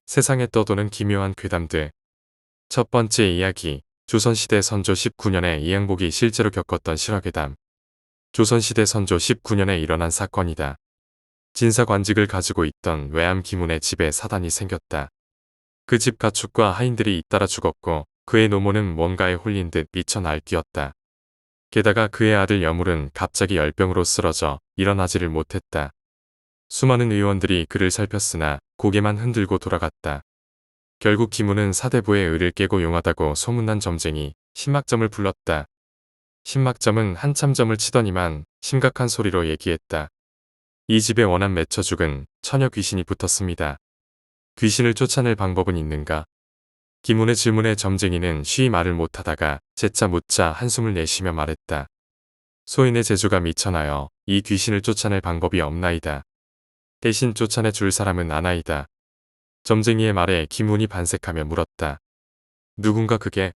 세상에 떠도는 기묘한 괴담들. 첫 번째 이야기. 조선시대 선조 19년에 이양복이 실제로 겪었던 실화괴담. 조선시대 선조 19년에 일어난 사건이다. 진사관직을 가지고 있던 외암 기문의 집에 사단이 생겼다. 그 집 가축과 하인들이 잇따라 죽었고 그의 노모는 뭔가에 홀린 듯 미쳐 날뛰었다. 게다가 그의 아들 여물은 갑자기 열병으로 쓰러져 일어나지를 못했다. 수많은 의원들이 그를 살폈으나 고개만 흔들고 돌아갔다. 결국 기문은 사대부의 의를 깨고 용하다고 소문난 점쟁이 신막점을 불렀다. 신막점은 한참 점을 치더니만 심각한 소리로 얘기했다. 이 집에 원한 맺혀 죽은 처녀 귀신이 붙었습니다. 귀신을 쫓아낼 방법은 있는가? 기문의 질문에 점쟁이는 쉬이 말을 못하다가 재차 묻자 한숨을 내쉬며 말했다. 소인의 재주가 미쳐나여 이 귀신을 쫓아낼 방법이 없나이다. 대신 쫓아내 줄 사람은 아나이다. 점쟁이의 말에 기문이 반색하며 물었다. 누군가 그게?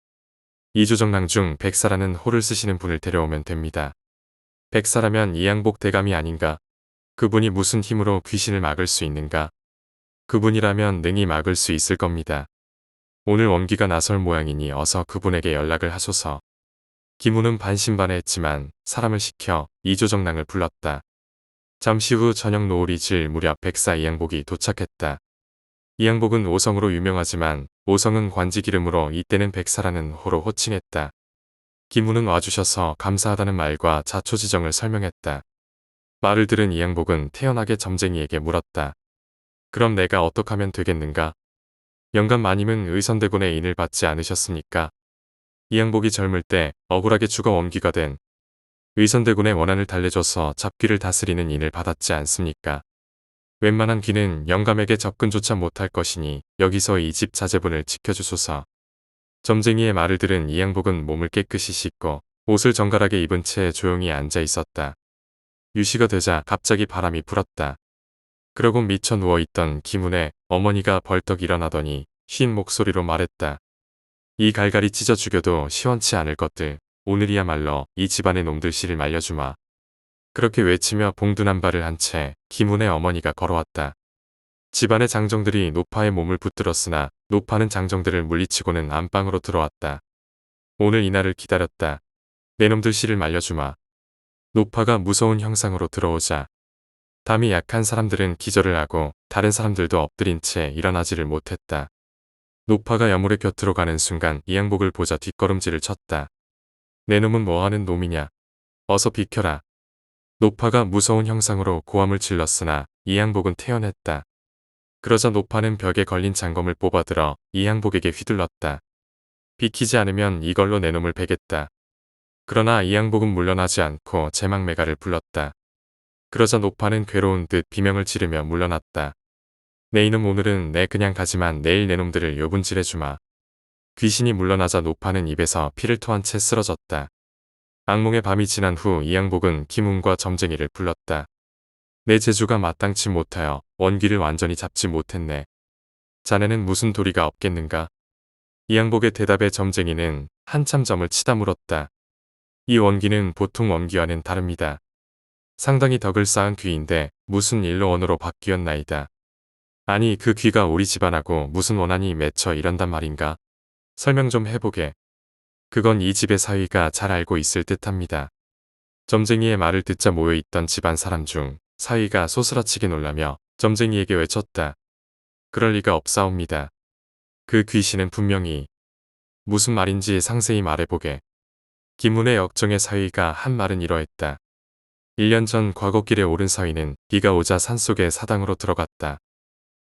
이조정랑 중 백사라는 호를 쓰시는 분을 데려오면 됩니다. 백사라면 이양복 대감이 아닌가? 그분이 무슨 힘으로 귀신을 막을 수 있는가? 그분이라면 능히 막을 수 있을 겁니다. 오늘 원기가 나설 모양이니 어서 그분에게 연락을 하소서. 기문은 반신반의했지만 사람을 시켜 이조정랑을 불렀다. 잠시 후 저녁 노을이 질 무렵 백사 이양복이 도착했다. 이양복은 오성으로 유명하지만 오성은 관직 이름으로 이때는 백사라는 호로 호칭했다. 기문은 와주셔서 감사하다는 말과 자초지정을 설명했다. 말을 들은 이양복은 태연하게 점쟁이에게 물었다. 그럼 내가 어떻게 하면 되겠는가? 영감 마님은 의선대군의 인을 받지 않으셨습니까? 이양복이 젊을 때 억울하게 죽어 원귀가 된 의선대군의 원한을 달래줘서 잡귀를 다스리는 인을 받았지 않습니까? 웬만한 귀는 영감에게 접근조차 못할 것이니 여기서 이 집 자제분을 지켜주소서. 점쟁이의 말을 들은 이양복은 몸을 깨끗이 씻고 옷을 정갈하게 입은 채 조용히 앉아 있었다. 유시가 되자 갑자기 바람이 불었다. 그러고 미쳐 누워있던 기문의 어머니가 벌떡 일어나더니 쉰 목소리로 말했다. 이 갈갈이 찢어 죽여도 시원치 않을 것들, 오늘이야말로 이 집안의 놈들 씨를 말려주마. 그렇게 외치며 봉둔한 발을 한 채 기문의 어머니가 걸어왔다. 집안의 장정들이 노파의 몸을 붙들었으나 노파는 장정들을 물리치고는 안방으로 들어왔다. 오늘 이날을 기다렸다. 내 놈들 씨를 말려주마. 노파가 무서운 형상으로 들어오자 담이 약한 사람들은 기절을 하고 다른 사람들도 엎드린 채 일어나지를 못했다. 노파가 여물의 곁으로 가는 순간 이양복을 보자 뒷걸음질을 쳤다. 내 놈은 뭐하는 놈이냐. 어서 비켜라. 노파가 무서운 형상으로 고함을 질렀으나 이양복은 태연했다. 그러자 노파는 벽에 걸린 장검을 뽑아들어 이양복에게 휘둘렀다. 비키지 않으면 이걸로 내 놈을 베겠다. 그러나 이양복은 물러나지 않고 제망매가를 불렀다. 그러자 노파는 괴로운 듯 비명을 지르며 물러났다. 내 이놈 오늘은 내 그냥 가지만 내일 내 놈들을 요분질해주마. 귀신이 물러나자 노파는 입에서 피를 토한 채 쓰러졌다. 악몽의 밤이 지난 후 이양복은 기문과 점쟁이를 불렀다. 내 재주가 마땅치 못하여 원기를 완전히 잡지 못했네. 자네는 무슨 도리가 없겠는가? 이양복의 대답에 점쟁이는 한참 점을 치다 물었다. 이 원기는 보통 원기와는 다릅니다. 상당히 덕을 쌓은 귀인데 무슨 일로 원으로 바뀌었나이다. 아니 그 귀가 우리 집안하고 무슨 원한이 맺혀 이런단 말인가? 설명 좀 해보게. 그건 이 집의 사위가 잘 알고 있을 듯합니다. 점쟁이의 말을 듣자 모여있던 집안 사람 중 사위가 소스라치게 놀라며 점쟁이에게 외쳤다. 그럴 리가 없사옵니다. 그 귀신은 분명히 무슨 말인지 상세히 말해보게. 기문의 역정의 사위가 한 말은 이러했다. 1년 전 과거길에 오른 사위는 비가 오자 산속에 사당으로 들어갔다.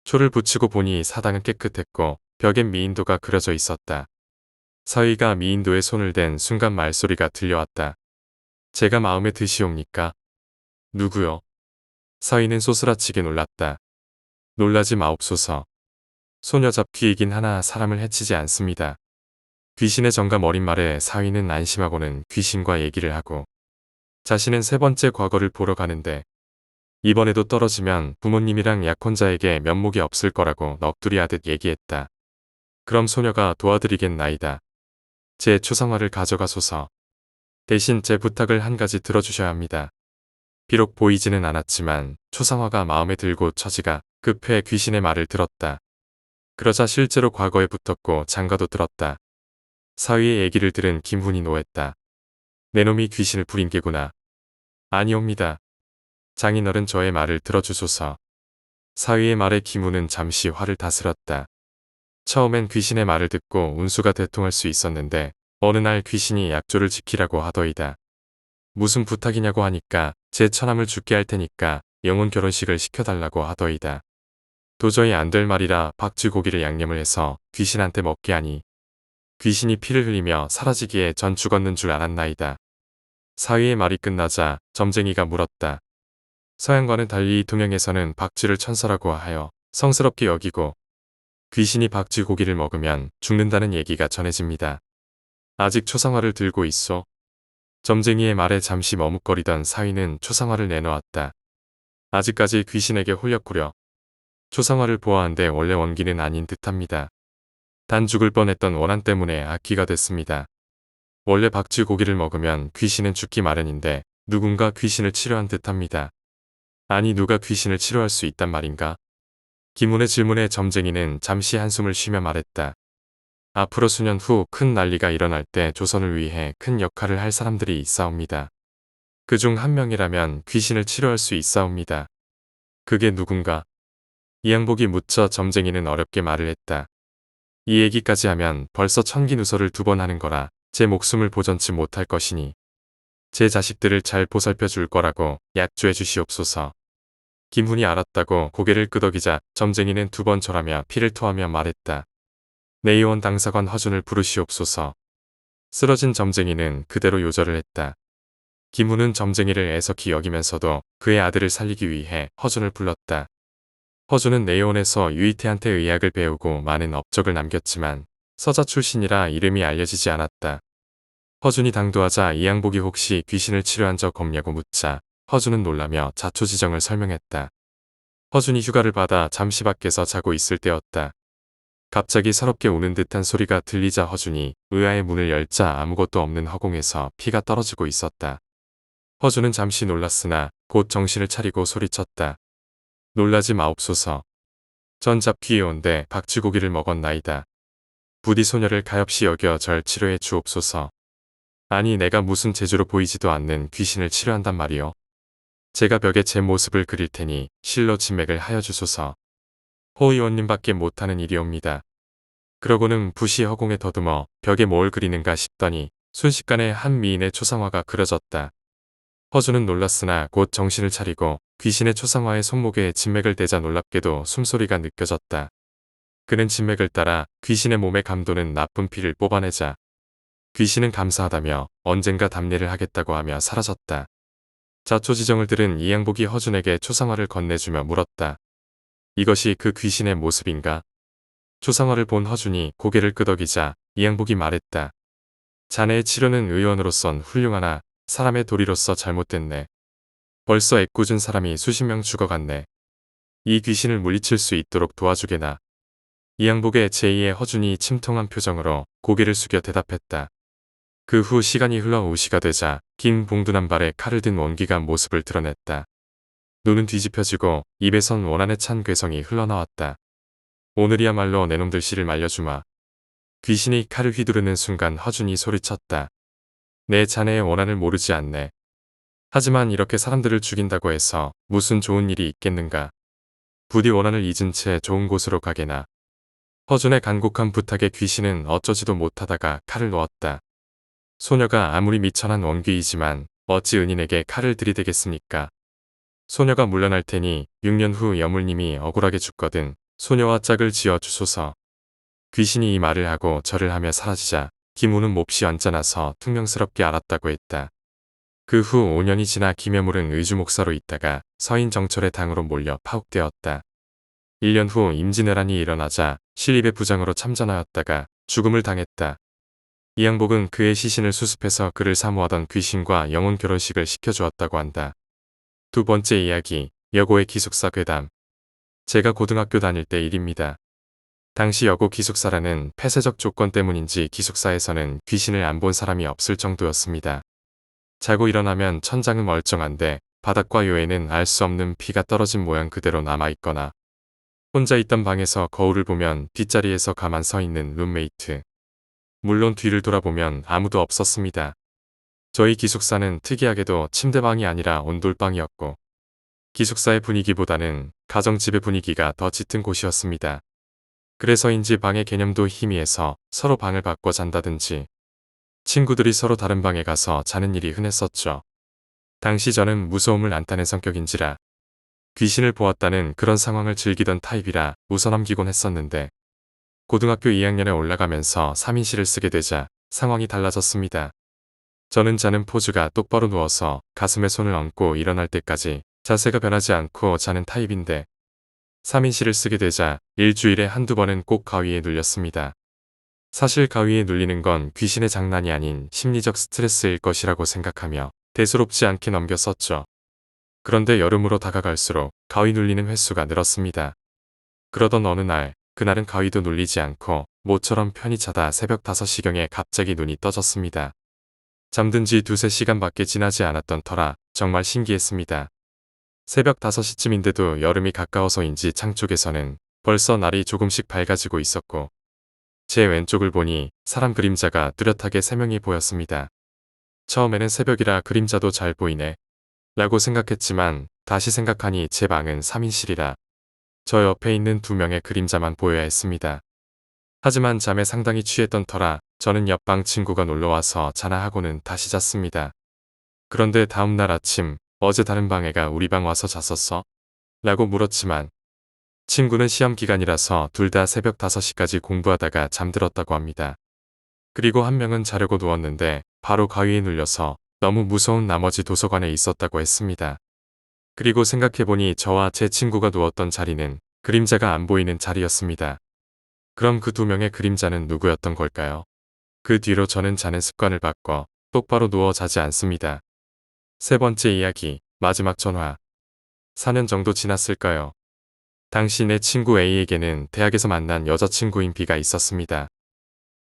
초를 붙이고 보니 사당은 깨끗했고 벽엔 미인도가 그려져 있었다. 사위가 미인도에 손을 댄 순간 말소리가 들려왔다. 제가 마음에 드시옵니까? 누구요? 사위는 소스라치게 놀랐다. 놀라지 마옵소서. 소녀 잡귀이긴 하나 사람을 해치지 않습니다. 귀신의 정감 어린 말에 사위는 안심하고는 귀신과 얘기를 하고 자신은 세 번째 과거를 보러 가는데 이번에도 떨어지면 부모님이랑 약혼자에게 면목이 없을 거라고 넋두리 하듯 얘기했다. 그럼 소녀가 도와드리겠나이다. 제 초상화를 가져가소서. 대신 제 부탁을 한 가지 들어주셔야 합니다. 비록 보이지는 않았지만 초상화가 마음에 들고 처지가 급해 귀신의 말을 들었다. 그러자 실제로 과거에 붙었고 장가도 들었다. 사위의 얘기를 들은 김훈이 노했다. 내 놈이 귀신을 부린 게구나. 아니옵니다. 장인어른 저의 말을 들어주소서. 사위의 말에 김훈은 잠시 화를 다스렸다. 처음엔 귀신의 말을 듣고 운수가 대통할 수 있었는데 어느 날 귀신이 약조를 지키라고 하더이다. 무슨 부탁이냐고 하니까 제 처남을 죽게 할 테니까 영혼 결혼식을 시켜달라고 하더이다. 도저히 안 될 말이라 박쥐고기를 양념을 해서 귀신한테 먹게 하니 귀신이 피를 흘리며 사라지기에 전 죽었는 줄 알았나이다. 사위의 말이 끝나자 점쟁이가 물었다. 서양과는 달리 동양에서는 박쥐를 천사라고 하여 성스럽게 여기고 귀신이 박쥐고기를 먹으면 죽는다는 얘기가 전해집니다. 아직 초상화를 들고 있어? 점쟁이의 말에 잠시 머뭇거리던 사위는 초상화를 내놓았다. 아직까지 귀신에게 홀렸구려. 초상화를 보아한데 원래 원기는 아닌 듯합니다. 단 죽을 뻔했던 원한 때문에 악귀가 됐습니다. 원래 박쥐고기를 먹으면 귀신은 죽기 마련인데 누군가 귀신을 치료한 듯합니다. 아니 누가 귀신을 치료할 수 있단 말인가? 김훈의 질문에 점쟁이는 잠시 한숨을 쉬며 말했다. 앞으로 수년 후 큰 난리가 일어날 때 조선을 위해 큰 역할을 할 사람들이 있사옵니다. 그중 한 명이라면 귀신을 치료할 수 있사옵니다. 그게 누군가? 이양복이 묻자 점쟁이는 어렵게 말을 했다. 이 얘기까지 하면 벌써 천기누설을 2번 하는 거라 제 목숨을 보전치 못할 것이니 제 자식들을 잘 보살펴 줄 거라고 약조해 주시옵소서. 김훈이 알았다고 고개를 끄덕이자 점쟁이는 2번 절하며 피를 토하며 말했다. 내의원 당사관 허준을 부르시옵소서. 쓰러진 점쟁이는 그대로 요절을 했다. 김훈은 점쟁이를 애석히 여기면서도 그의 아들을 살리기 위해 허준을 불렀다. 허준은 내의원에서 유이태한테 의학을 배우고 많은 업적을 남겼지만 서자 출신이라 이름이 알려지지 않았다. 허준이 당도하자 이양복이 혹시 귀신을 치료한 적 없냐고 묻자 허준은 놀라며 자초지정을 설명했다. 허준이 휴가를 받아 잠시 밖에서 자고 있을 때였다. 갑자기 서럽게 우는 듯한 소리가 들리자 허준이 의아의 문을 열자 아무것도 없는 허공에서 피가 떨어지고 있었다. 허준은 잠시 놀랐으나 곧 정신을 차리고 소리쳤다. 놀라지 마옵소서. 전 잡귀에 온데 박쥐고기를 먹었나이다. 부디 소녀를 가엾이 여겨 절 치료해 주옵소서. 아니 내가 무슨 재주로 보이지도 않는 귀신을 치료한단 말이오. 제가 벽에 제 모습을 그릴 테니 실로 진맥을 하여 주소서. 호 의원님밖에 못하는 일이옵니다. 그러고는 붓이 허공에 더듬어 벽에 뭘 그리는가 싶더니 순식간에 한 미인의 초상화가 그려졌다. 허준은 놀랐으나 곧 정신을 차리고 귀신의 초상화의 손목에 진맥을 대자 놀랍게도 숨소리가 느껴졌다. 그는 진맥을 따라 귀신의 몸에 감도는 나쁜 피를 뽑아내자 귀신은 감사하다며 언젠가 답례를 하겠다고 하며 사라졌다. 자초지정을 들은 이양복이 허준에게 초상화를 건네주며 물었다. 이것이 그 귀신의 모습인가? 초상화를 본 허준이 고개를 끄덕이자 이양복이 말했다. 자네의 치료는 의원으로선 훌륭하나 사람의 도리로서 잘못됐네. 벌써 애꿎은 사람이 수십 명 죽어갔네. 이 귀신을 물리칠 수 있도록 도와주게나. 이양복의 제2의 허준이 침통한 표정으로 고개를 숙여 대답했다. 그 후 시간이 흘러 우시가 되자 긴 봉두난 발에 칼을 든 원기가 모습을 드러냈다. 눈은 뒤집혀지고 입에선 원한에 찬 괴성이 흘러나왔다. 오늘이야말로 내놈들 씨를 말려주마. 귀신이 칼을 휘두르는 순간 허준이 소리쳤다. 내 자네의 원한을 모르지 않네. 하지만 이렇게 사람들을 죽인다고 해서 무슨 좋은 일이 있겠는가. 부디 원한을 잊은 채 좋은 곳으로 가게나. 허준의 간곡한 부탁에 귀신은 어쩌지도 못하다가 칼을 놓았다. 소녀가 아무리 미천한 원귀이지만 어찌 은인에게 칼을 들이대겠습니까? 소녀가 물러날 테니 6년 후 여물님이 억울하게 죽거든 소녀와 짝을 지어 주소서. 귀신이 이 말을 하고 절을 하며 사라지자 김우는 몹시 언짢아서 퉁명스럽게 알았다고 했다. 그 후 5년이 지나 김여물은 의주목사로 있다가 서인정철의 당으로 몰려 파옥되었다. 1년 후 임진왜란이 일어나자 신립의 부장으로 참전하였다가 죽음을 당했다. 이양복은 그의 시신을 수습해서 그를 사모하던 귀신과 영혼 결혼식을 시켜주었다고 한다. 두 번째 이야기, 여고의 기숙사 괴담. 제가 고등학교 다닐 때 일입니다. 당시 여고 기숙사라는 폐쇄적 조건 때문인지 기숙사에서는 귀신을 안 본 사람이 없을 정도였습니다. 자고 일어나면 천장은 멀쩡한데 바닥과 요에는 알 수 없는 피가 떨어진 모양 그대로 남아있거나 혼자 있던 방에서 거울을 보면 뒷자리에서 가만 서 있는 룸메이트. 물론 뒤를 돌아보면 아무도 없었습니다. 저희 기숙사는 특이하게도 침대방이 아니라 온돌방이었고 기숙사의 분위기보다는 가정집의 분위기가 더 짙은 곳이었습니다. 그래서인지 방의 개념도 희미해서 서로 방을 바꿔 잔다든지 친구들이 서로 다른 방에 가서 자는 일이 흔했었죠. 당시 저는 무서움을 안 타는 성격인지라 귀신을 보았다는 그런 상황을 즐기던 타입이라 웃어넘기곤 했었는데 고등학교 2학년에 올라가면서 3인실을 쓰게 되자 상황이 달라졌습니다. 저는 자는 포즈가 똑바로 누워서 가슴에 손을 얹고 일어날 때까지 자세가 변하지 않고 자는 타입인데 3인실을 쓰게 되자 일주일에 한두 번은 꼭 가위에 눌렸습니다. 사실 가위에 눌리는 건 귀신의 장난이 아닌 심리적 스트레스일 것이라고 생각하며 대수롭지 않게 넘겼었죠. 그런데 여름으로 다가갈수록 가위 눌리는 횟수가 늘었습니다. 그러던 어느 날, 그날은 가위도 눌리지 않고 모처럼 편히 자다 새벽 5시경에 갑자기 눈이 떠졌습니다. 잠든 지 2~3시간밖에 지나지 않았던 터라 정말 신기했습니다. 새벽 5시쯤인데도 여름이 가까워서인지 창 쪽에서는 벌써 날이 조금씩 밝아지고 있었고 제 왼쪽을 보니 사람 그림자가 뚜렷하게 3명이 보였습니다. 처음에는 새벽이라 그림자도 잘 보이네 라고 생각했지만 다시 생각하니 제 방은 3인실이라 저 옆에 있는 2명의 그림자만 보여야 했습니다. 하지만 잠에 상당히 취했던 터라 저는 옆방 친구가 놀러와서 자나 하고는 다시 잤습니다. 그런데 다음날 아침 어제 다른 방 애가 우리 방 와서 잤었어? 라고 물었지만 친구는 시험 기간이라서 둘 다 새벽 5시까지 공부하다가 잠들었다고 합니다. 그리고 한 명은 자려고 누웠는데 바로 가위에 눌려서 너무 무서운 나머지 도서관에 있었다고 했습니다. 그리고 생각해보니 저와 제 친구가 누웠던 자리는 그림자가 안 보이는 자리였습니다. 그럼 그 2명의 그림자는 누구였던 걸까요? 그 뒤로 저는 자는 습관을 바꿔 똑바로 누워 자지 않습니다. 세 번째 이야기, 마지막 전화. 4년 정도 지났을까요? 당시 내 친구 A에게는 대학에서 만난 여자친구인 B가 있었습니다.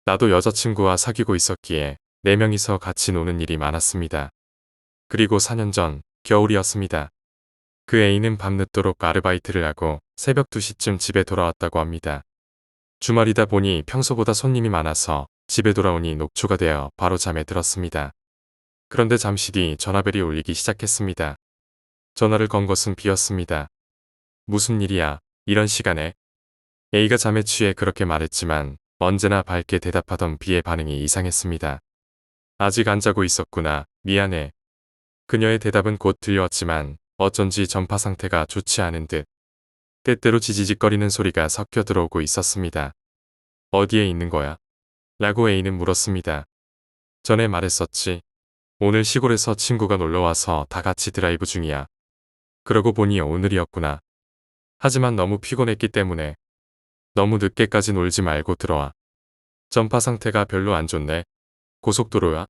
나도 여자친구와 사귀고 있었기에 4명이서 같이 노는 일이 많았습니다. 그리고 4년 전 겨울이었습니다. 그 A는 밤늦도록 아르바이트를 하고 새벽 2시쯤 집에 돌아왔다고 합니다. 주말이다 보니 평소보다 손님이 많아서 집에 돌아오니 녹초가 되어 바로 잠에 들었습니다. 그런데 잠시 뒤 전화벨이 울리기 시작했습니다. 전화를 건 것은 B였습니다. 무슨 일이야, 이런 시간에? A가 잠에 취해 그렇게 말했지만 언제나 밝게 대답하던 B의 반응이 이상했습니다. 아직 안 자고 있었구나, 미안해. 그녀의 대답은 곧 들려왔지만 어쩐지 전파 상태가 좋지 않은 듯 때때로 지지직거리는 소리가 섞여 들어오고 있었습니다. 어디에 있는 거야? 라고 A는 물었습니다. 전에 말했었지. 오늘 시골에서 친구가 놀러와서 다 같이 드라이브 중이야. 그러고 보니 오늘이었구나. 하지만 너무 피곤했기 때문에 너무 늦게까지 놀지 말고 들어와. 전파 상태가 별로 안 좋네. 고속도로야?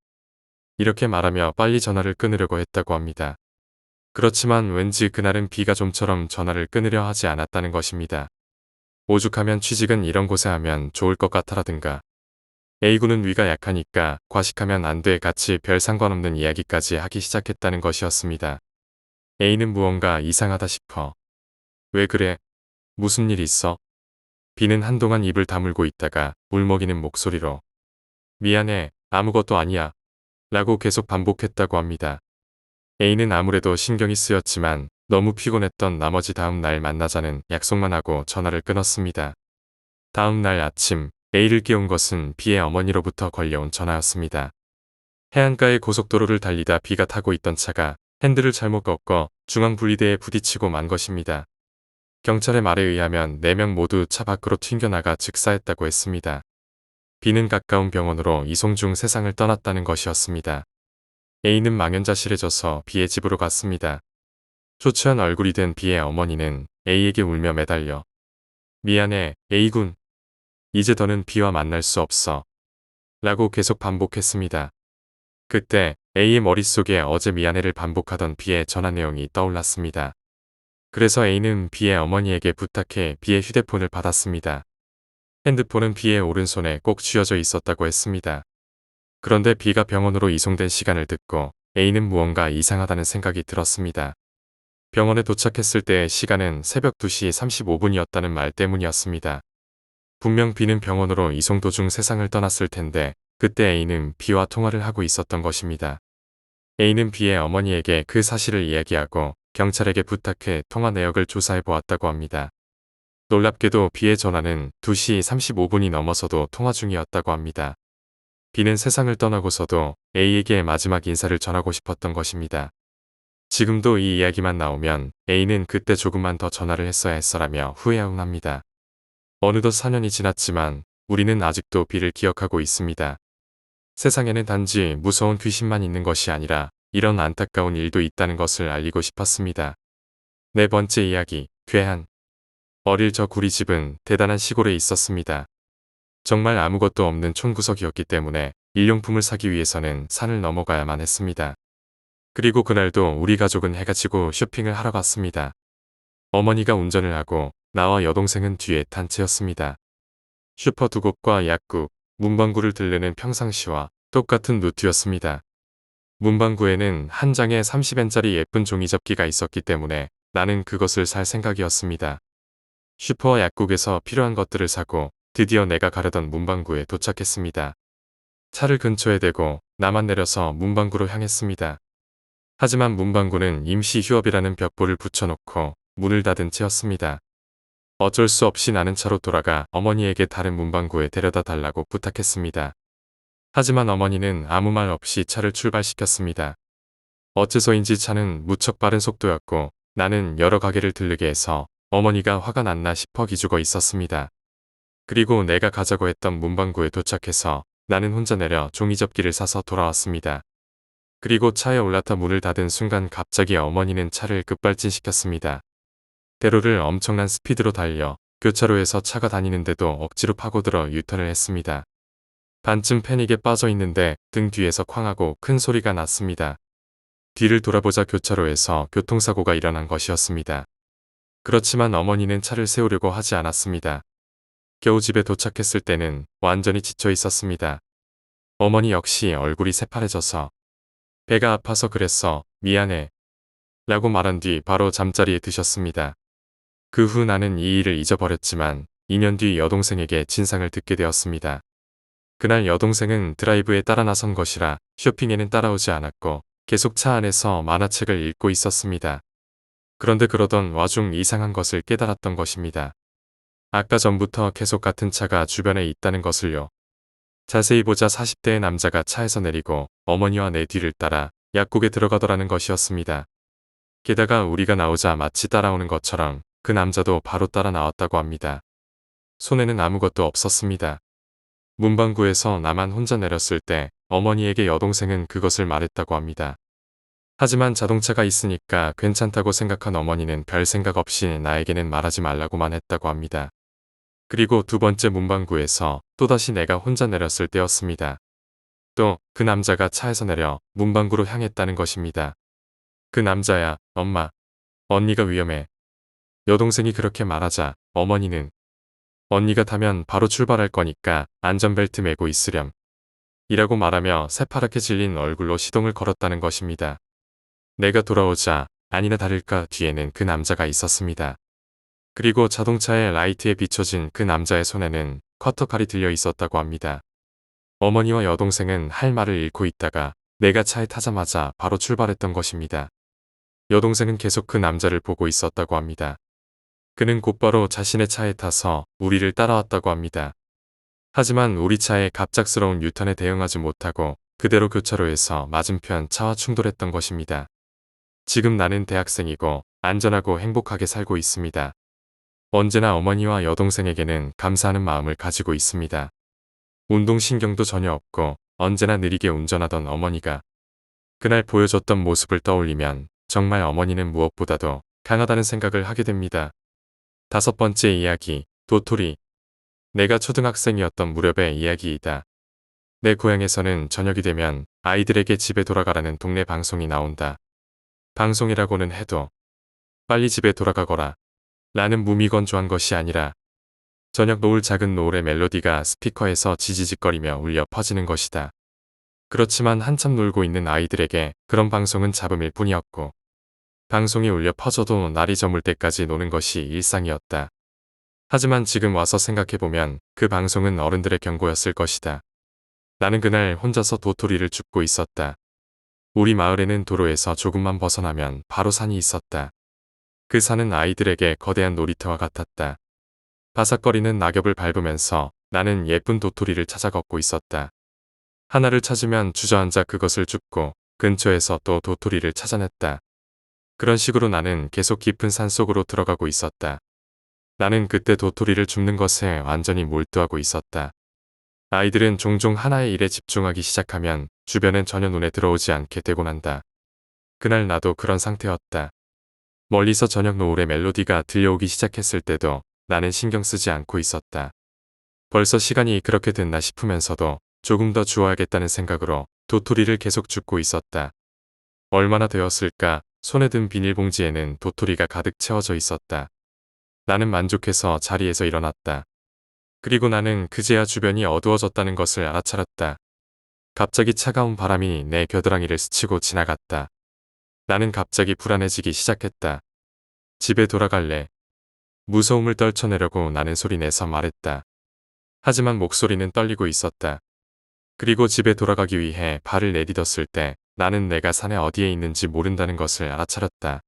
이렇게 말하며 빨리 전화를 끊으려고 했다고 합니다. 그렇지만 왠지 그날은 B가 좀처럼 전화를 끊으려 하지 않았다는 것입니다. 오죽하면 취직은 이런 곳에 하면 좋을 것 같아라든가. A군은 위가 약하니까 과식하면 안 돼 같이 별 상관없는 이야기까지 하기 시작했다는 것이었습니다. A는 무언가 이상하다 싶어. 왜 그래? 무슨 일 있어? B는 한동안 입을 다물고 있다가 울먹이는 목소리로 미안해, 아무것도 아니야. 라고 계속 반복했다고 합니다. A는 아무래도 신경이 쓰였지만 너무 피곤했던 나머지 다음 날 만나자는 약속만 하고 전화를 끊었습니다. 다음 날 아침 A를 깨운 것은 B의 어머니로부터 걸려온 전화였습니다. 해안가의 고속도로를 달리다 B가 타고 있던 차가 핸들을 잘못 꺾어 중앙분리대에 부딪히고 만 것입니다. 경찰의 말에 의하면 4명 모두 차 밖으로 튕겨나가 즉사했다고 했습니다. B는 가까운 병원으로 이송 중 세상을 떠났다는 것이었습니다. A는 망연자실해져서 B의 집으로 갔습니다. 초췌한 얼굴이 된 B의 어머니는 A에게 울며 매달려 미안해, A군. 이제 더는 B와 만날 수 없어. 라고 계속 반복했습니다. 그때 A의 머릿속에 어제 미안해를 반복하던 B의 전화 내용이 떠올랐습니다. 그래서 A는 B의 어머니에게 부탁해 B의 휴대폰을 받았습니다. 핸드폰은 B의 오른손에 꼭 쥐어져 있었다고 했습니다. 그런데 B가 병원으로 이송된 시간을 듣고 A는 무언가 이상하다는 생각이 들었습니다. 병원에 도착했을 때의 시간은 새벽 2시 35분이었다는 말 때문이었습니다. 분명 B는 병원으로 이송 도중 세상을 떠났을 텐데 그때 A는 B와 통화를 하고 있었던 것입니다. A는 B의 어머니에게 그 사실을 이야기하고 경찰에게 부탁해 통화 내역을 조사해 보았다고 합니다. 놀랍게도 B의 전화는 2시 35분이 넘어서도 통화 중이었다고 합니다. B는 세상을 떠나고서도 A에게 마지막 인사를 전하고 싶었던 것입니다. 지금도 이 이야기만 나오면 A는 그때 조금만 더 전화를 했어야 했어라며 후회합니다. 어느덧 4년이 지났지만 우리는 아직도 B를 기억하고 있습니다. 세상에는 단지 무서운 귀신만 있는 것이 아니라 이런 안타까운 일도 있다는 것을 알리고 싶었습니다. 네 번째 이야기, 괴한. 어릴 적 우리 집은 대단한 시골에 있었습니다. 정말 아무것도 없는 촌구석이었기 때문에 일용품을 사기 위해서는 산을 넘어가야만 했습니다. 그리고 그날도 우리 가족은 해가 지고 쇼핑을 하러 갔습니다. 어머니가 운전을 하고 나와 여동생은 뒤에 탄 채였습니다. 슈퍼 두 곳과 약국, 문방구를 들르는 평상시와 똑같은 루트였습니다. 문방구에는 한 장에 30엔짜리 예쁜 종이접기가 있었기 때문에 나는 그것을 살 생각이었습니다. 슈퍼와 약국에서 필요한 것들을 사고 드디어 내가 가려던 문방구에 도착했습니다. 차를 근처에 대고 나만 내려서 문방구로 향했습니다. 하지만 문방구는 임시 휴업이라는 벽보를 붙여놓고 문을 닫은 채였습니다. 어쩔 수 없이 나는 차로 돌아가 어머니에게 다른 문방구에 데려다 달라고 부탁했습니다. 하지만 어머니는 아무 말 없이 차를 출발시켰습니다. 어째서인지 차는 무척 빠른 속도였고 나는 여러 가게를 들르게 해서 어머니가 화가 났나 싶어 기죽어 있었습니다. 그리고 내가 가자고 했던 문방구에 도착해서 나는 혼자 내려 종이접기를 사서 돌아왔습니다. 그리고 차에 올라타 문을 닫은 순간 갑자기 어머니는 차를 급발진시켰습니다. 대로를 엄청난 스피드로 달려 교차로에서 차가 다니는데도 억지로 파고들어 유턴을 했습니다. 반쯤 패닉에 빠져 있는데 등 뒤에서 쾅하고 큰 소리가 났습니다. 뒤를 돌아보자 교차로에서 교통사고가 일어난 것이었습니다. 그렇지만 어머니는 차를 세우려고 하지 않았습니다. 겨우 집에 도착했을 때는 완전히 지쳐 있었습니다. 어머니 역시 얼굴이 새파래져서 배가 아파서 그랬어, 미안해 라고 말한 뒤 바로 잠자리에 드셨습니다. 그 후 나는 이 일을 잊어버렸지만 2년 뒤 여동생에게 진상을 듣게 되었습니다. 그날 여동생은 드라이브에 따라 나선 것이라 쇼핑에는 따라오지 않았고 계속 차 안에서 만화책을 읽고 있었습니다. 그런데 그러던 와중 이상한 것을 깨달았던 것입니다. 아까 전부터 계속 같은 차가 주변에 있다는 것을요. 자세히 보자 40대의 남자가 차에서 내리고 어머니와 내 뒤를 따라 약국에 들어가더라는 것이었습니다. 게다가 우리가 나오자 마치 따라오는 것처럼 그 남자도 바로 따라 나왔다고 합니다. 손에는 아무것도 없었습니다. 문방구에서 나만 혼자 내렸을 때 어머니에게 여동생은 그것을 말했다고 합니다. 하지만 자동차가 있으니까 괜찮다고 생각한 어머니는 별 생각 없이 나에게는 말하지 말라고만 했다고 합니다. 그리고 두 번째 문방구에서 또다시 내가 혼자 내렸을 때였습니다. 또 그 남자가 차에서 내려 문방구로 향했다는 것입니다. 그 남자야, 엄마. 언니가 위험해. 여동생이 그렇게 말하자 어머니는 언니가 타면 바로 출발할 거니까 안전벨트 매고 있으렴. 이라고 말하며 새파랗게 질린 얼굴로 시동을 걸었다는 것입니다. 내가 돌아오자 아니나 다를까 뒤에는 그 남자가 있었습니다. 그리고 자동차의 라이트에 비춰진 그 남자의 손에는 커터칼이 들려 있었다고 합니다. 어머니와 여동생은 할 말을 잃고 있다가 내가 차에 타자마자 바로 출발했던 것입니다. 여동생은 계속 그 남자를 보고 있었다고 합니다. 그는 곧바로 자신의 차에 타서 우리를 따라왔다고 합니다. 하지만 우리 차의 갑작스러운 유턴에 대응하지 못하고 그대로 교차로에서 맞은편 차와 충돌했던 것입니다. 지금 나는 대학생이고 안전하고 행복하게 살고 있습니다. 언제나 어머니와 여동생에게는 감사하는 마음을 가지고 있습니다. 운동신경도 전혀 없고 언제나 느리게 운전하던 어머니가 그날 보여줬던 모습을 떠올리면 정말 어머니는 무엇보다도 강하다는 생각을 하게 됩니다. 다섯 번째 이야기, 도토리. 내가 초등학생이었던 무렵의 이야기이다. 내 고향에서는 저녁이 되면 아이들에게 집에 돌아가라는 동네 방송이 나온다. 방송이라고는 해도 빨리 집에 돌아가거라 라는 무미건조한 것이 아니라 저녁 노을 작은 노을의 멜로디가 스피커에서 지지직거리며 울려 퍼지는 것이다. 그렇지만 한참 놀고 있는 아이들에게 그런 방송은 잡음일 뿐이었고 방송이 울려 퍼져도 날이 저물 때까지 노는 것이 일상이었다. 하지만 지금 와서 생각해보면 그 방송은 어른들의 경고였을 것이다. 나는 그날 혼자서 도토리를 줍고 있었다. 우리 마을에는 도로에서 조금만 벗어나면 바로 산이 있었다. 그 산은 아이들에게 거대한 놀이터와 같았다. 바삭거리는 낙엽을 밟으면서 나는 예쁜 도토리를 찾아 걷고 있었다. 하나를 찾으면 주저앉아 그것을 줍고 근처에서 또 도토리를 찾아냈다. 그런 식으로 나는 계속 깊은 산 속으로 들어가고 있었다. 나는 그때 도토리를 줍는 것에 완전히 몰두하고 있었다. 아이들은 종종 하나의 일에 집중하기 시작하면 주변엔 전혀 눈에 들어오지 않게 되곤 한다. 그날 나도 그런 상태였다. 멀리서 저녁 노을의 멜로디가 들려오기 시작했을 때도 나는 신경 쓰지 않고 있었다. 벌써 시간이 그렇게 됐나 싶으면서도 조금 더 주워야겠다는 생각으로 도토리를 계속 줍고 있었다. 얼마나 되었을까? 손에 든 비닐봉지에는 도토리가 가득 채워져 있었다. 나는 만족해서 자리에서 일어났다. 그리고 나는 그제야 주변이 어두워졌다는 것을 알아차렸다. 갑자기 차가운 바람이 내 겨드랑이를 스치고 지나갔다. 나는 갑자기 불안해지기 시작했다. 집에 돌아갈래. 무서움을 떨쳐내려고 나는 소리내서 말했다. 하지만 목소리는 떨리고 있었다. 그리고 집에 돌아가기 위해 발을 내딛었을 때 나는 내가 산에 어디에 있는지 모른다는 것을 알아차렸다.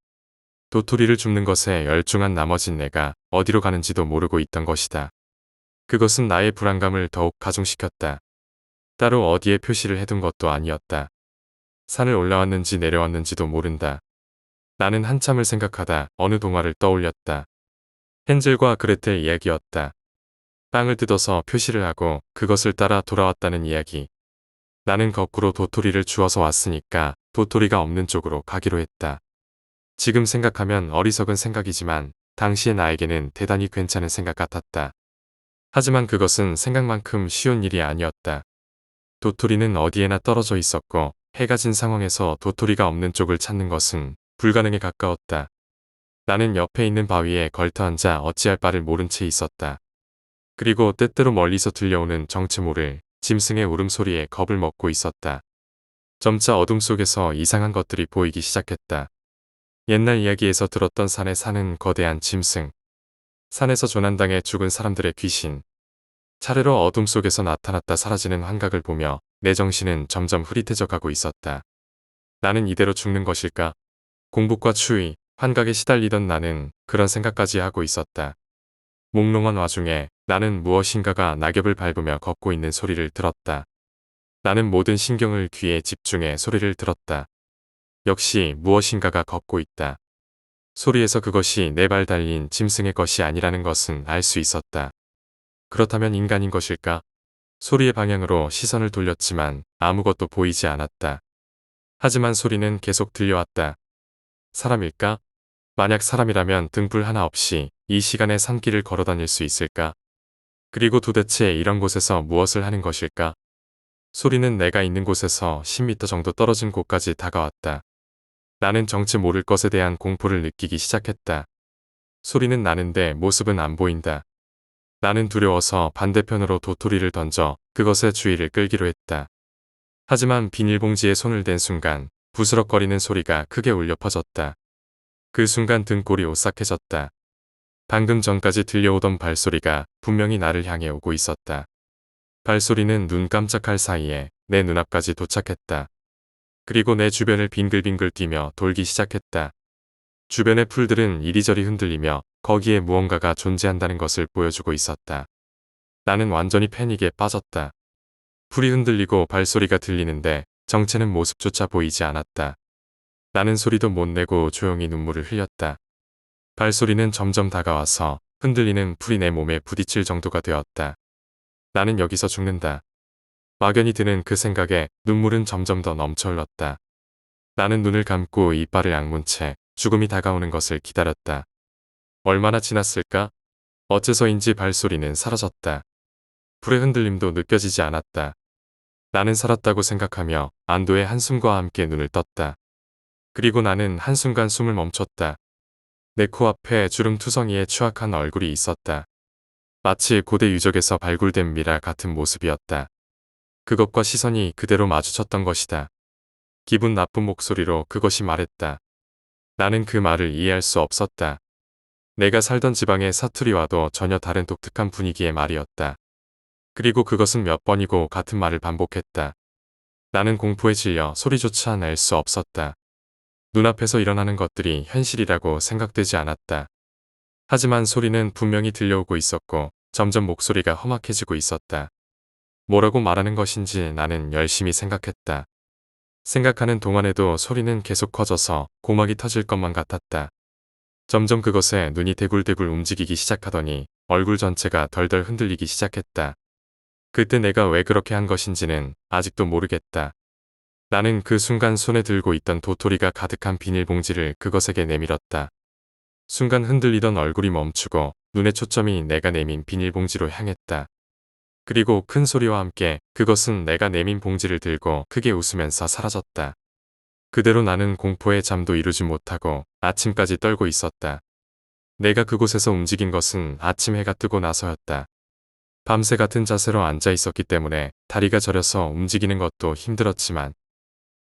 도토리를 줍는 것에 열중한 나머진 내가 어디로 가는지도 모르고 있던 것이다. 그것은 나의 불안감을 더욱 가중시켰다. 따로 어디에 표시를 해둔 것도 아니었다. 산을 올라왔는지 내려왔는지도 모른다. 나는 한참을 생각하다 어느 동화를 떠올렸다. 헨젤과 그레텔 이야기였다. 빵을 뜯어서 표시를 하고 그것을 따라 돌아왔다는 이야기. 나는 거꾸로 도토리를 주워서 왔으니까 도토리가 없는 쪽으로 가기로 했다. 지금 생각하면 어리석은 생각이지만 당시의 나에게는 대단히 괜찮은 생각 같았다. 하지만 그것은 생각만큼 쉬운 일이 아니었다. 도토리는 어디에나 떨어져 있었고 해가 진 상황에서 도토리가 없는 쪽을 찾는 것은 불가능에 가까웠다. 나는 옆에 있는 바위에 걸터앉아 어찌할 바를 모른 채 있었다. 그리고 때때로 멀리서 들려오는 정체 모를 짐승의 울음소리에 겁을 먹고 있었다. 점차 어둠 속에서 이상한 것들이 보이기 시작했다. 옛날 이야기에서 들었던 산에 사는 거대한 짐승. 산에서 조난당해 죽은 사람들의 귀신. 차례로 어둠 속에서 나타났다 사라지는 환각을 보며 내 정신은 점점 흐릿해져 가고 있었다. 나는 이대로 죽는 것일까? 공복과 추위, 환각에 시달리던 나는 그런 생각까지 하고 있었다. 몽롱한 와중에 나는 무엇인가가 낙엽을 밟으며 걷고 있는 소리를 들었다. 나는 모든 신경을 귀에 집중해 소리를 들었다. 역시 무엇인가가 걷고 있다. 소리에서 그것이 내 발 달린 짐승의 것이 아니라는 것은 알 수 있었다. 그렇다면 인간인 것일까? 소리의 방향으로 시선을 돌렸지만 아무것도 보이지 않았다. 하지만 소리는 계속 들려왔다. 사람일까? 만약 사람이라면 등불 하나 없이 이 시간에 산길을 걸어 다닐 수 있을까? 그리고 도대체 이런 곳에서 무엇을 하는 것일까? 소리는 내가 있는 곳에서 10m 정도 떨어진 곳까지 다가왔다. 나는 정체 모를 것에 대한 공포를 느끼기 시작했다. 소리는 나는데 모습은 안 보인다. 나는 두려워서 반대편으로 도토리를 던져 그것의 주의를 끌기로 했다. 하지만 비닐봉지에 손을 댄 순간 부스럭거리는 소리가 크게 울려 퍼졌다. 그 순간 등골이 오싹해졌다. 방금 전까지 들려오던 발소리가 분명히 나를 향해 오고 있었다. 발소리는 눈 깜짝할 사이에 내 눈앞까지 도착했다. 그리고 내 주변을 빙글빙글 뛰며 돌기 시작했다. 주변의 풀들은 이리저리 흔들리며 거기에 무언가가 존재한다는 것을 보여주고 있었다. 나는 완전히 패닉에 빠졌다. 풀이 흔들리고 발소리가 들리는데 정체는 모습조차 보이지 않았다. 나는 소리도 못 내고 조용히 눈물을 흘렸다. 발소리는 점점 다가와서 흔들리는 풀이 내 몸에 부딪힐 정도가 되었다. 나는 여기서 죽는다. 막연히 드는 그 생각에 눈물은 점점 더 넘쳐 흘렀다. 나는 눈을 감고 이빨을 악문 채 죽음이 다가오는 것을 기다렸다. 얼마나 지났을까? 어째서인지 발소리는 사라졌다. 불의 흔들림도 느껴지지 않았다. 나는 살았다고 생각하며 안도의 한숨과 함께 눈을 떴다. 그리고 나는 한순간 숨을 멈췄다. 내 코앞에 주름투성이의 추악한 얼굴이 있었다. 마치 고대 유적에서 발굴된 미라 같은 모습이었다. 그것과 시선이 그대로 마주쳤던 것이다. 기분 나쁜 목소리로 그것이 말했다. 나는 그 말을 이해할 수 없었다. 내가 살던 지방의 사투리와도 전혀 다른 독특한 분위기의 말이었다. 그리고 그것은 몇 번이고 같은 말을 반복했다. 나는 공포에 질려 소리조차 낼 수 없었다. 눈앞에서 일어나는 것들이 현실이라고 생각되지 않았다. 하지만 소리는 분명히 들려오고 있었고 점점 목소리가 험악해지고 있었다. 뭐라고 말하는 것인지 나는 열심히 생각했다. 생각하는 동안에도 소리는 계속 커져서 고막이 터질 것만 같았다. 점점 그것에 눈이 대굴대굴 움직이기 시작하더니 얼굴 전체가 덜덜 흔들리기 시작했다. 그때 내가 왜 그렇게 한 것인지는 아직도 모르겠다. 나는 그 순간 손에 들고 있던 도토리가 가득한 비닐봉지를 그것에게 내밀었다. 순간 흔들리던 얼굴이 멈추고 눈의 초점이 내가 내민 비닐봉지로 향했다. 그리고 큰 소리와 함께 그것은 내가 내민 봉지를 들고 크게 웃으면서 사라졌다. 그대로 나는 공포에 잠도 이루지 못하고 아침까지 떨고 있었다. 내가 그곳에서 움직인 것은 아침 해가 뜨고 나서였다. 밤새 같은 자세로 앉아 있었기 때문에 다리가 저려서 움직이는 것도 힘들었지만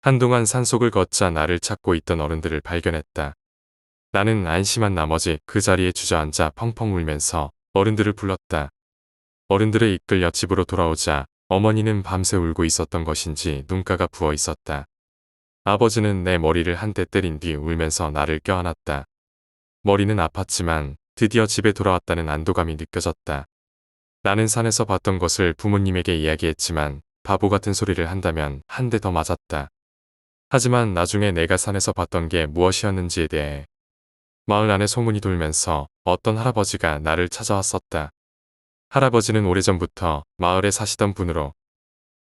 한동안 산속을 걷자 나를 찾고 있던 어른들을 발견했다. 나는 안심한 나머지 그 자리에 주저앉아 펑펑 울면서 어른들을 불렀다. 어른들에 이끌려 집으로 돌아오자 어머니는 밤새 울고 있었던 것인지 눈가가 부어 있었다. 아버지는 내 머리를 한 대 때린 뒤 울면서 나를 껴안았다. 머리는 아팠지만 드디어 집에 돌아왔다는 안도감이 느껴졌다. 나는 산에서 봤던 것을 부모님에게 이야기했지만 바보 같은 소리를 한다면 한 대 더 맞았다. 하지만 나중에 내가 산에서 봤던 게 무엇이었는지에 대해 마을 안에 소문이 돌면서 어떤 할아버지가 나를 찾아왔었다. 할아버지는 오래전부터 마을에 사시던 분으로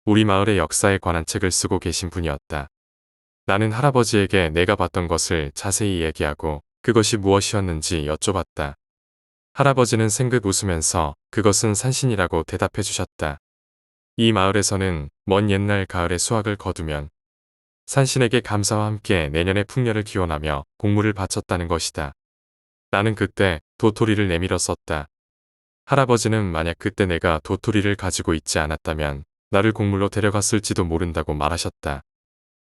우리 마을의 역사에 관한 책을 쓰고 계신 분이었다. 나는 할아버지에게 내가 봤던 것을 자세히 얘기하고 그것이 무엇이었는지 여쭤봤다. 할아버지는 생긋 웃으면서 그것은 산신이라고 대답해 주셨다. 이 마을에서는 먼 옛날 가을에 수확을 거두면 산신에게 감사와 함께 내년의 풍년을 기원하며 공물을 바쳤다는 것이다. 나는 그때 도토리를 내밀었었다. 할아버지는 만약 그때 내가 도토리를 가지고 있지 않았다면 나를 곡물로 데려갔을지도 모른다고 말하셨다.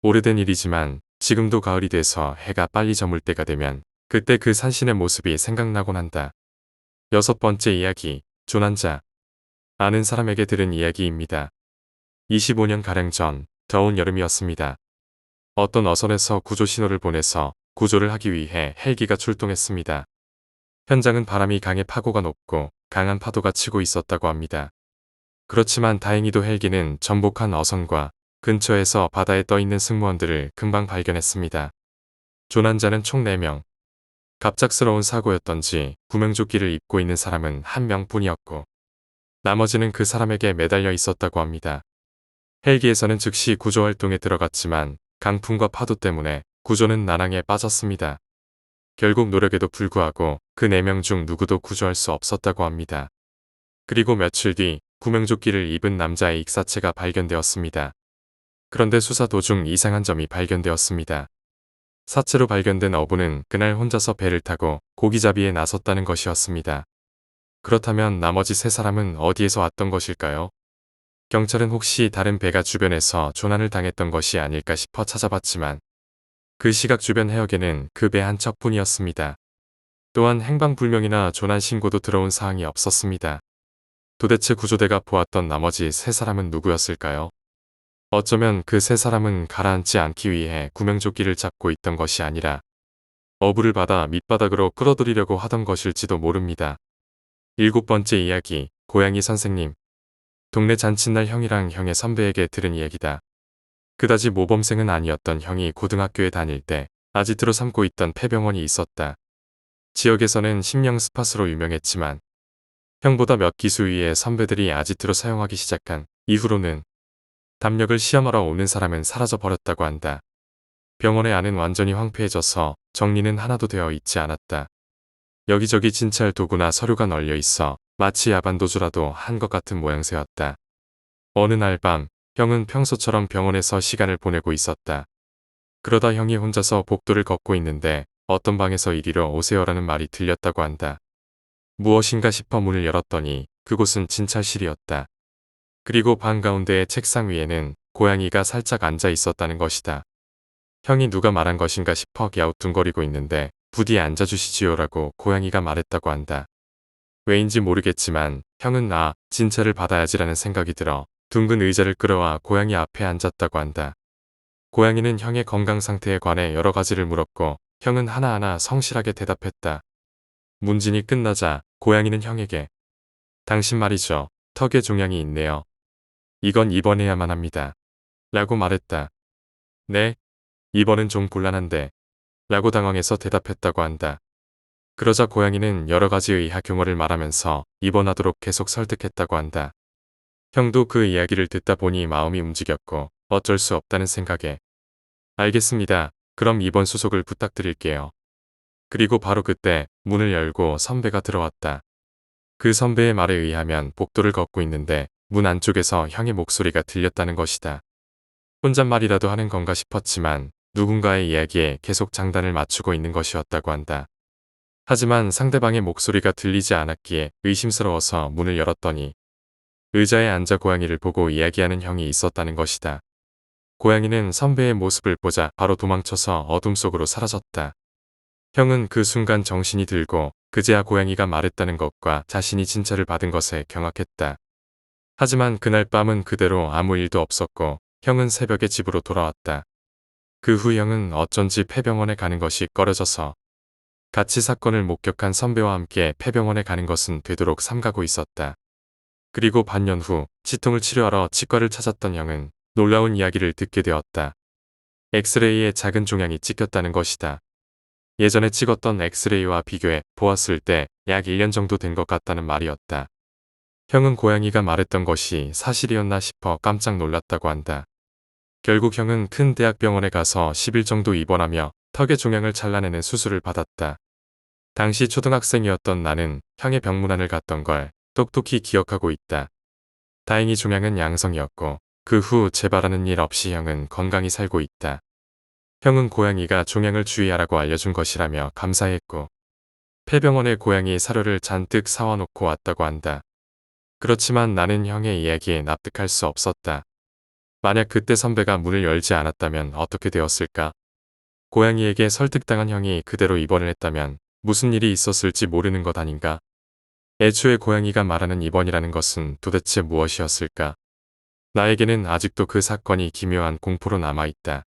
오래된 일이지만 지금도 가을이 돼서 해가 빨리 저물 때가 되면 그때 그 산신의 모습이 생각나곤 한다. 6번째 이야기, 조난자. 아는 사람에게 들은 이야기입니다. 25년가량 전 더운 여름이었습니다. 어떤 어선에서 구조 신호를 보내서 구조를 하기 위해 헬기가 출동했습니다. 현장은 바람이 강해 파고가 높고 강한 파도가 치고 있었다고 합니다. 그렇지만 다행히도 헬기는 전복한 어선과 근처에서 바다에 떠있는 승무원들을 금방 발견했습니다. 조난자는 총 4명. 갑작스러운 사고였던지 구명조끼를 입고 있는 사람은 1명뿐이었고 나머지는 그 사람에게 매달려 있었다고 합니다. 헬기에서는 즉시 구조활동에 들어갔지만 강풍과 파도 때문에 구조는 난항에 빠졌습니다. 결국 노력에도 불구하고 그 4명 중 누구도 구조할 수 없었다고 합니다. 그리고 며칠 뒤 구명조끼를 입은 남자의 익사체가 발견되었습니다. 그런데 수사 도중 이상한 점이 발견되었습니다. 사체로 발견된 어부는 그날 혼자서 배를 타고 고기잡이에 나섰다는 것이었습니다. 그렇다면 나머지 3사람은 어디에서 왔던 것일까요? 경찰은 혹시 다른 배가 주변에서 조난을 당했던 것이 아닐까 싶어 찾아봤지만 그 시각 주변 해역에는 그 배 한 척뿐이었습니다. 또한 행방불명이나 조난 신고도 들어온 사항이 없었습니다. 도대체 구조대가 보았던 나머지 3사람은 누구였을까요? 어쩌면 그 3사람은 가라앉지 않기 위해 구명조끼를 잡고 있던 것이 아니라 어부를 받아 밑바닥으로 끌어들이려고 하던 것일지도 모릅니다. 7번째 이야기, 고양이 선생님. 동네 잔칫날 형이랑 형의 선배에게 들은 이야기다. 그다지 모범생은 아니었던 형이 고등학교에 다닐 때 아지트로 삼고 있던 폐병원이 있었다. 지역에서는 심령 스팟으로 유명했지만 형보다 몇 기수 위의 선배들이 아지트로 사용하기 시작한 이후로는 담력을 시험하러 오는 사람은 사라져 버렸다고 한다. 병원의 안은 완전히 황폐해져서 정리는 하나도 되어 있지 않았다. 여기저기 진찰 도구나 서류가 널려 있어 마치 야반도주라도 한 것 같은 모양새였다. 어느 날 밤 형은 평소처럼 병원에서 시간을 보내고 있었다. 그러다 형이 혼자서 복도를 걷고 있는데 어떤 방에서 이리로 오세요라는 말이 들렸다고 한다. 무엇인가 싶어 문을 열었더니 그곳은 진찰실이었다. 그리고 방 가운데의 책상 위에는 고양이가 살짝 앉아 있었다는 것이다. 형이 누가 말한 것인가 싶어 갸우뚱거리고 있는데 부디 앉아주시지요라고 고양이가 말했다고 한다. 왜인지 모르겠지만 형은 진짜를 받아야지라는 생각이 들어 둥근 의자를 끌어와 고양이 앞에 앉았다고 한다. 고양이는 형의 건강 상태에 관해 여러 가지를 물었고 형은 하나하나 성실하게 대답했다. 문진이 끝나자 고양이는 형에게 당신 말이죠. 턱에 종양이 있네요. 이건 입원해야만 합니다. 라고 말했다. 네? 입원은 좀 곤란한데 라고 당황해서 대답했다고 한다. 그러자 고양이는 여러 가지 의학 용어를 말하면서 입원하도록 계속 설득했다고 한다. 형도 그 이야기를 듣다 보니 마음이 움직였고 어쩔 수 없다는 생각에 알겠습니다. 그럼 입원 수속을 부탁드릴게요. 그리고 바로 그때 문을 열고 선배가 들어왔다. 그 선배의 말에 의하면 복도를 걷고 있는데 문 안쪽에서 형의 목소리가 들렸다는 것이다. 혼잣말이라도 하는 건가 싶었지만 누군가의 이야기에 계속 장단을 맞추고 있는 것이었다고 한다. 하지만 상대방의 목소리가 들리지 않았기에 의심스러워서 문을 열었더니 의자에 앉아 고양이를 보고 이야기하는 형이 있었다는 것이다. 고양이는 선배의 모습을 보자 바로 도망쳐서 어둠 속으로 사라졌다. 형은 그 순간 정신이 들고 그제야 고양이가 말했다는 것과 자신이 진짜를 받은 것에 경악했다. 하지만 그날 밤은 그대로 아무 일도 없었고 형은 새벽에 집으로 돌아왔다. 그 후 형은 어쩐지 폐병원에 가는 것이 꺼려져서 같이 사건을 목격한 선배와 함께 폐병원에 가는 것은 되도록 삼가고 있었다. 그리고 반년 후 치통을 치료하러 치과를 찾았던 형은 놀라운 이야기를 듣게 되었다. 엑스레이에 작은 종양이 찍혔다는 것이다. 예전에 찍었던 엑스레이와 비교해 보았을 때 약 1년 정도 된 것 같다는 말이었다. 형은 고양이가 말했던 것이 사실이었나 싶어 깜짝 놀랐다고 한다. 결국 형은 큰 대학병원에 가서 10일 정도 입원하며 턱의 종양을 잘라내는 수술을 받았다. 당시 초등학생이었던 나는 형의 병문안을 갔던 걸 똑똑히 기억하고 있다. 다행히 종양은 양성이었고 그 후 재발하는 일 없이 형은 건강히 살고 있다. 형은 고양이가 종양을 주의하라고 알려준 것이라며 감사했고 폐병원에 고양이 사료를 잔뜩 사와 놓고 왔다고 한다. 그렇지만 나는 형의 이야기에 납득할 수 없었다. 만약 그때 선배가 문을 열지 않았다면 어떻게 되었을까? 고양이에게 설득당한 형이 그대로 입원을 했다면 무슨 일이 있었을지 모르는 것 아닌가? 애초에 고양이가 말하는 입원이라는 것은 도대체 무엇이었을까? 나에게는 아직도 그 사건이 기묘한 공포로 남아있다.